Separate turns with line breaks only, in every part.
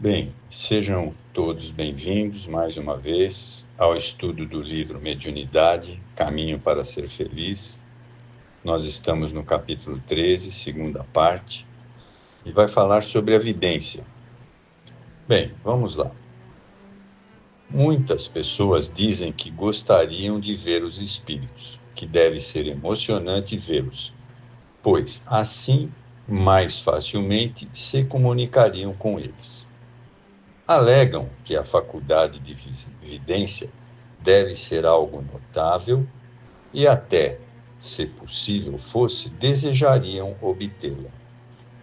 Bem, sejam todos bem-vindos mais uma vez ao estudo do livro Mediunidade, Caminho para Ser Feliz. Nós estamos no capítulo 13, segunda parte, e vai falar sobre a vidência. Bem, vamos lá. Muitas pessoas dizem que gostariam de ver os espíritos, que deve ser emocionante vê-los, pois assim mais facilmente se comunicariam com eles. Alegam que a faculdade de vidência deve ser algo notável e até, se possível fosse, desejariam obtê-la,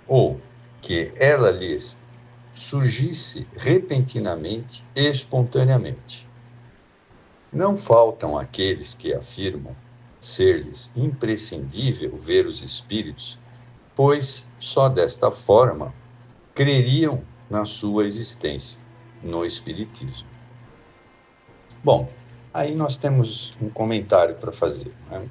ou que ela lhes surgisse repentinamente e espontaneamente. Não faltam aqueles que afirmam ser-lhes imprescindível ver os espíritos, pois só desta forma creriam na sua existência, no Espiritismo. Bom, aí nós temos um comentário para fazer, né?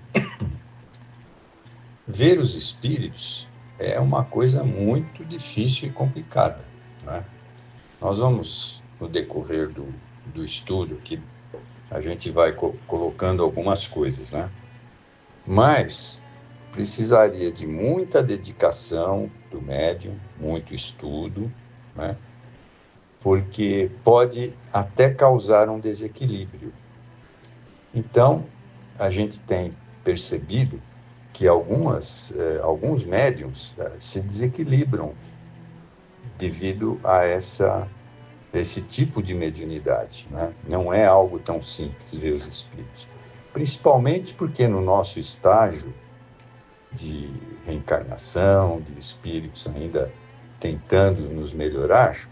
Ver os espíritos é uma coisa muito difícil e complicada, né? Nós vamos, no decorrer do estudo aqui, a gente vai colocando algumas coisas, né? Mas precisaria de muita dedicação do médium, muito estudo, né? Porque pode até causar um desequilíbrio. Então, a gente tem percebido que alguns médiums se desequilibram devido a esse tipo de mediunidade, né? Não é algo tão simples ver os espíritos. Principalmente porque no nosso estágio de reencarnação, de espíritos ainda tentando nos melhorar,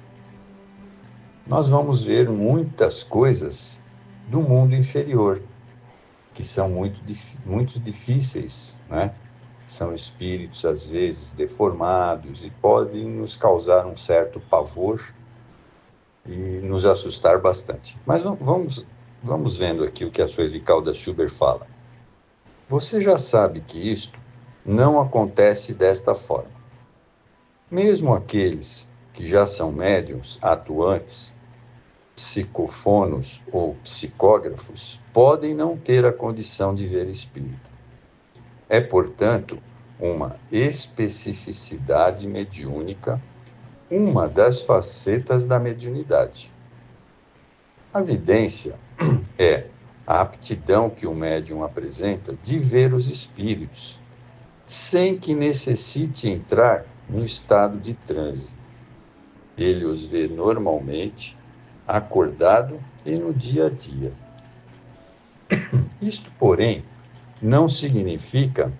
nós vamos ver muitas coisas do mundo inferior, que são muito difíceis, né? São espíritos, às vezes, deformados e podem nos causar um certo pavor e nos assustar bastante. Mas vamos vendo aqui o que a Sueli Caldas Schubert fala. Você já sabe que isto não acontece desta forma. Mesmo aqueles que já são médiuns atuantes, psicofonos ou psicógrafos, podem não ter a condição de ver espírito. É, portanto, uma especificidade mediúnica, uma das facetas da mediunidade. A vidência é a aptidão que o médium apresenta de ver os espíritos, sem que necessite entrar no estado de transe. Ele os vê normalmente, acordado e no dia a dia. Isto, porém, não significa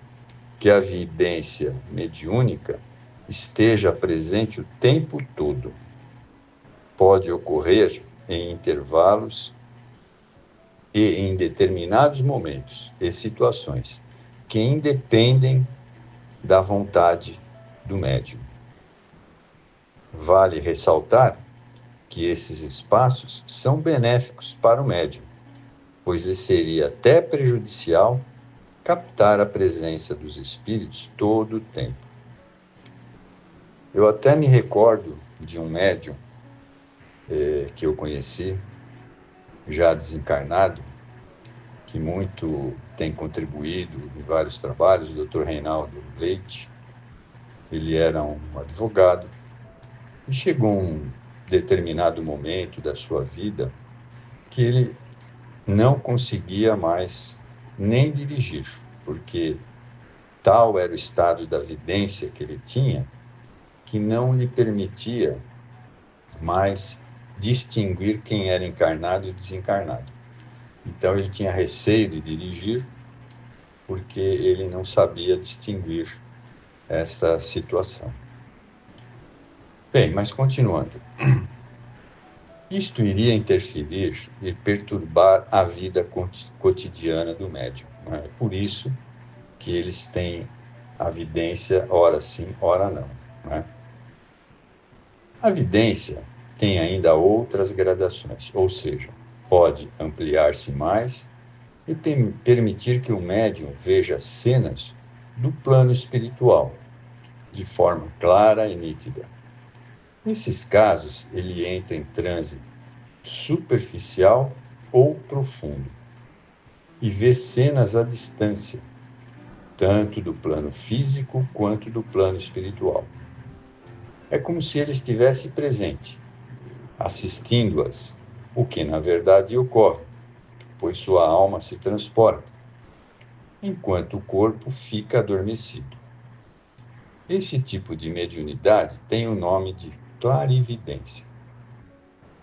que a vidência mediúnica esteja presente o tempo todo. Pode ocorrer em intervalos e em determinados momentos e situações que independem da vontade do médium. Vale ressaltar que esses espaços são benéficos para o médium, pois lhe seria até prejudicial captar a presença dos espíritos todo o tempo. Eu até me recordo de um médium que eu conheci, já desencarnado, que muito tem contribuído em vários trabalhos, o Dr. Reinaldo Leite. Ele era um advogado e chegou um determinado momento da sua vida que ele não conseguia mais nem dirigir, porque tal era o estado da vidência que ele tinha, que não lhe permitia mais distinguir quem era encarnado e desencarnado. Então ele tinha receio de dirigir, porque ele não sabia distinguir essa situação. Bem, mas continuando. Isto iria interferir e perturbar a vida cotidiana do médium. É por isso que eles têm a vidência, ora sim, ora não. A vidência tem ainda outras gradações, ou seja, pode ampliar-se mais e permitir que o médium veja cenas do plano espiritual, de forma clara e nítida. Nesses casos, ele entra em transe superficial ou profundo e vê cenas à distância, tanto do plano físico quanto do plano espiritual. É como se ele estivesse presente, assistindo-as, o que na verdade ocorre, pois sua alma se transporta, enquanto o corpo fica adormecido. Esse tipo de mediunidade tem o nome de clarividência.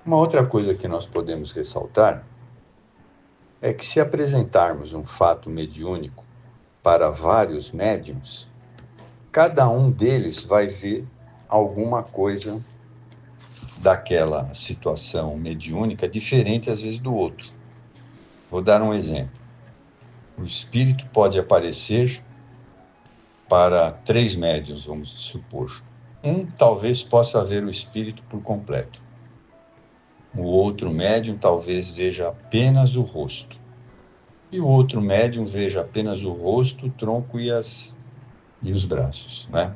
Uma outra coisa que nós podemos ressaltar é que, se apresentarmos um fato mediúnico para vários médiums, cada um deles vai ver alguma coisa daquela situação mediúnica diferente, às vezes, do outro. Vou dar um exemplo. O espírito pode aparecer para 3 médiuns, vamos supor. Um talvez possa ver o espírito por completo. O outro médium talvez veja apenas o rosto. E o outro médium veja apenas o rosto, o tronco e os braços, né?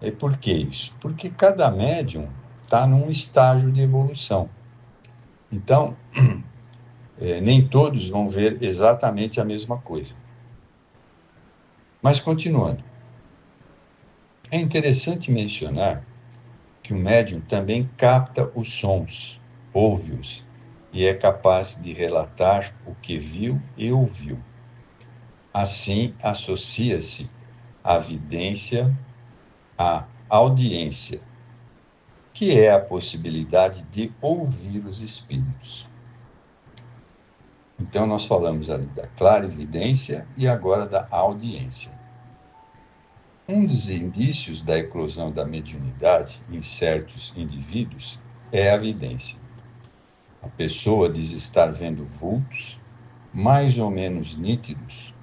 E por que isso? Porque cada médium está num estágio de evolução. Então, nem todos vão ver exatamente a mesma coisa. Mas, continuando, é interessante mencionar que o médium também capta os sons, ouve-os, e é capaz de relatar o que viu e ouviu. Assim, associa-se a vidência à audiência, que é a possibilidade de ouvir os espíritos. Então, nós falamos ali da clarividência e agora da audiência. Um dos indícios da eclosão da mediunidade em certos indivíduos é a vidência. A pessoa diz estar vendo vultos mais ou menos nítidos,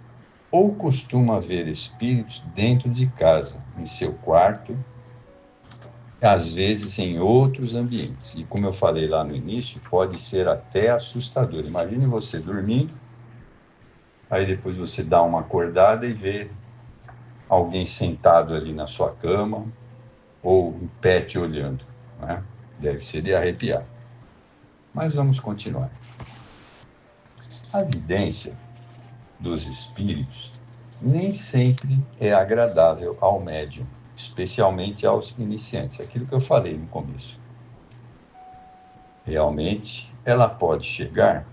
ou costuma ver espíritos dentro de casa, em seu quarto, às vezes em outros ambientes. E como eu falei lá no início, pode ser até assustador. Imagine você dormindo, aí depois você dá uma acordada e vê alguém sentado ali na sua cama, ou em pé te olhando, né? Deve ser de arrepiar. Mas vamos continuar. A vidência dos espíritos nem sempre é agradável ao médium, especialmente aos iniciantes, aquilo que eu falei no começo. Realmente, ela pode chegar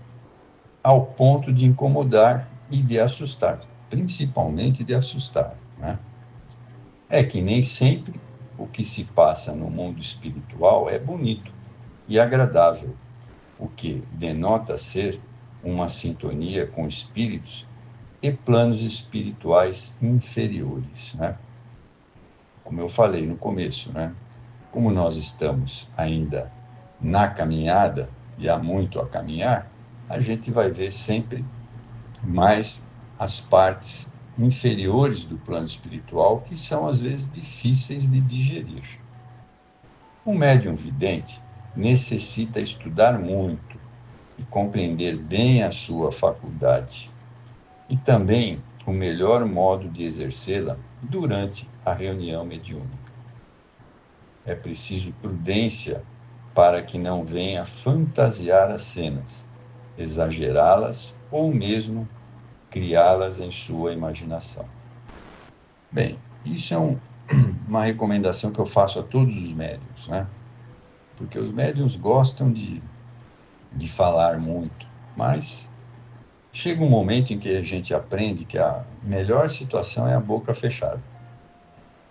ao ponto de incomodar e de assustar, principalmente de assustar, né? É que nem sempre o que se passa no mundo espiritual é bonito e agradável, o que denota ser uma sintonia com espíritos e planos espirituais inferiores, né? Como eu falei no começo, né? Como nós estamos ainda na caminhada e há muito a caminhar, a gente vai ver sempre mais as partes inferiores do plano espiritual, que são às vezes difíceis de digerir. Um médium vidente necessita estudar muito e compreender bem a sua faculdade, e também o melhor modo de exercê-la durante a reunião mediúnica. É preciso prudência para que não venha fantasiar as cenas, exagerá-las ou mesmo criá-las em sua imaginação. Bem, isso é uma recomendação que eu faço a todos os médiuns, né? Porque os médiuns gostam de falar muito, mas chega um momento em que a gente aprende que a melhor situação é a boca fechada.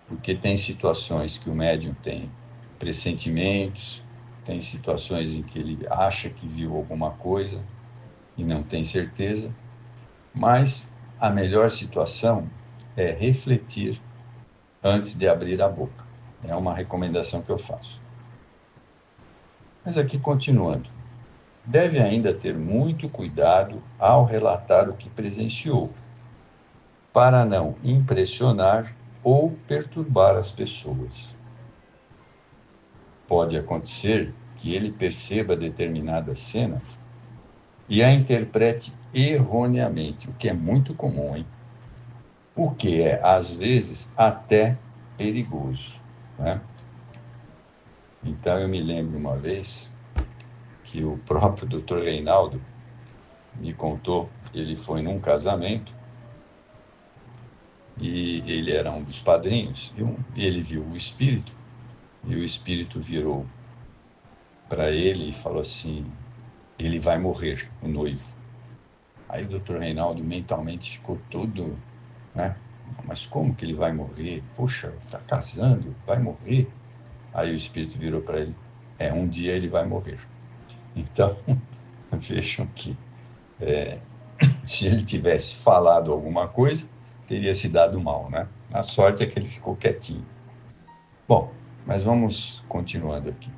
Porque tem situações que o médium tem pressentimentos, tem situações em que ele acha que viu alguma coisa e não tem certeza, mas a melhor situação é refletir antes de abrir a boca. É uma recomendação que eu faço. Mas aqui, continuando, deve ainda ter muito cuidado ao relatar o que presenciou, para não impressionar ou perturbar as pessoas. Pode acontecer que ele perceba determinada cena e a interprete erroneamente, o que é muito comum, hein? O que é, às vezes, até perigoso, né? Então, eu me lembro uma vez que o próprio Dr. Reinaldo me contou que ele foi num casamento e ele era um dos padrinhos e ele viu o espírito e o espírito virou para ele e falou assim: ele vai morrer, o noivo. Aí o doutor Reinaldo mentalmente ficou todo, né? Mas como que ele vai morrer? Poxa, está casando, vai morrer. Aí o espírito virou para ele: um dia ele vai morrer. Então, vejam que se ele tivesse falado alguma coisa, teria se dado mal, né? A sorte é que ele ficou quietinho. Bom, mas vamos continuando aqui.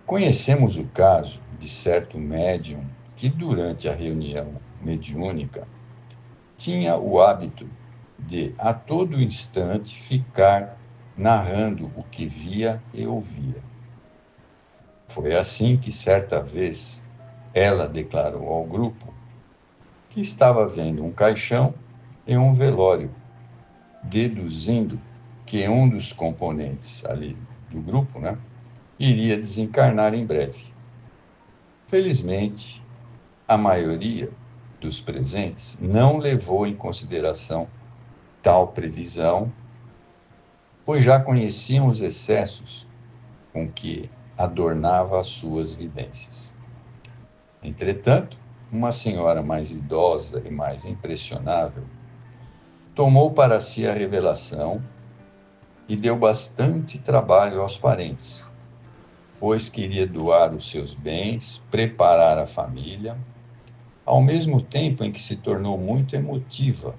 Conhecemos o caso de certo médium que, durante a reunião mediúnica, tinha o hábito de, a todo instante, ficar narrando o que via e ouvia. Foi assim que, certa vez, ela declarou ao grupo que estava vendo um caixão e um velório, deduzindo que um dos componentes ali do grupo, né, iria desencarnar em breve. Felizmente, a maioria dos presentes não levou em consideração tal previsão, pois já conheciam os excessos com que adornava as suas vidências. Entretanto, uma senhora mais idosa e mais impressionável tomou para si a revelação e deu bastante trabalho aos parentes, pois queria doar os seus bens, preparar a família, ao mesmo tempo em que se tornou muito emotiva,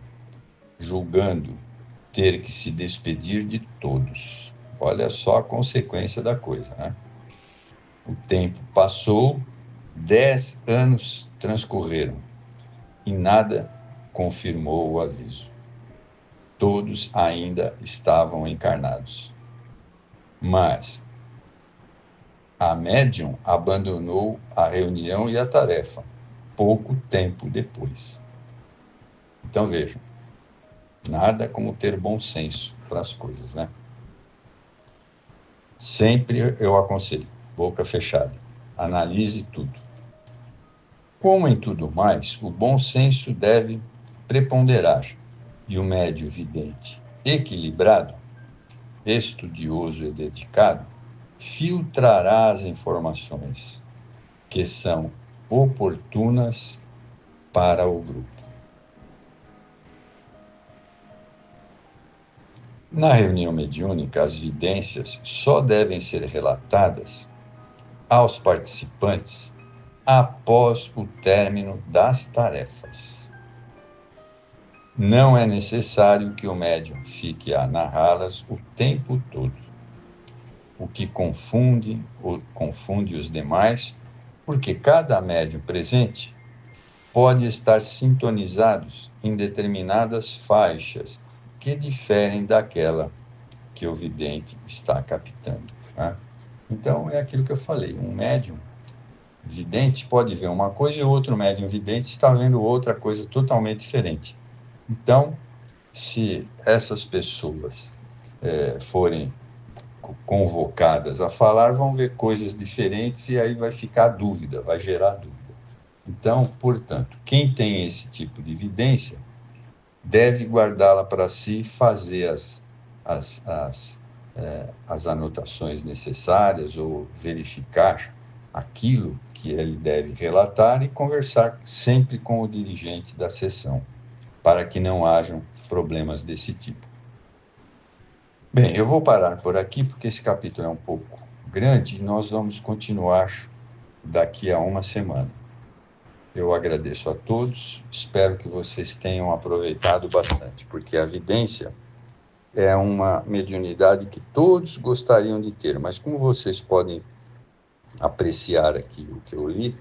julgando ter que se despedir de todos. Olha só a consequência da coisa, né? O tempo passou, 10 anos transcorreram e nada confirmou o aviso. Todos ainda estavam encarnados. Mas a médium abandonou a reunião e a tarefa, pouco tempo depois. Então vejam, nada como ter bom senso para as coisas, né? Sempre eu aconselho, boca fechada, analise tudo. Como em tudo mais, o bom senso deve preponderar, e o médio vidente, equilibrado, estudioso e dedicado, filtrará as informações que são oportunas para o grupo. Na reunião mediúnica, as vidências só devem ser relatadas aos participantes após o término das tarefas. Não é necessário que o médium fique a narrá-las o tempo todo, o que confunde os demais, porque cada médium presente pode estar sintonizados em determinadas faixas que diferem daquela que o vidente está captando, né? Então, é aquilo que eu falei, um médium vidente pode ver uma coisa e outro médium vidente está vendo outra coisa totalmente diferente. Então, se essas pessoas forem convocadas a falar, vão ver coisas diferentes e aí vai ficar dúvida, vai gerar dúvida. Então, portanto, quem tem esse tipo de evidência deve guardá-la para si, fazer as anotações necessárias ou verificar aquilo que ele deve relatar e conversar sempre com o dirigente da sessão, para que não hajam problemas desse tipo. Bem, eu vou parar por aqui, porque esse capítulo é um pouco grande e nós vamos continuar daqui a uma semana. Eu agradeço a todos, espero que vocês tenham aproveitado bastante, porque a vidência é uma mediunidade que todos gostariam de ter, mas como vocês podem apreciar aqui o que eu li,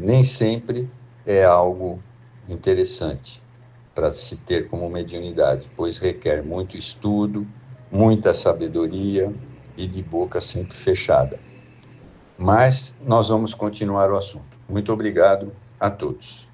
nem sempre é algo interessante para se ter como mediunidade, pois requer muito estudo, muita sabedoria e de boca sempre fechada. Mas nós vamos continuar o assunto. Muito obrigado a todos.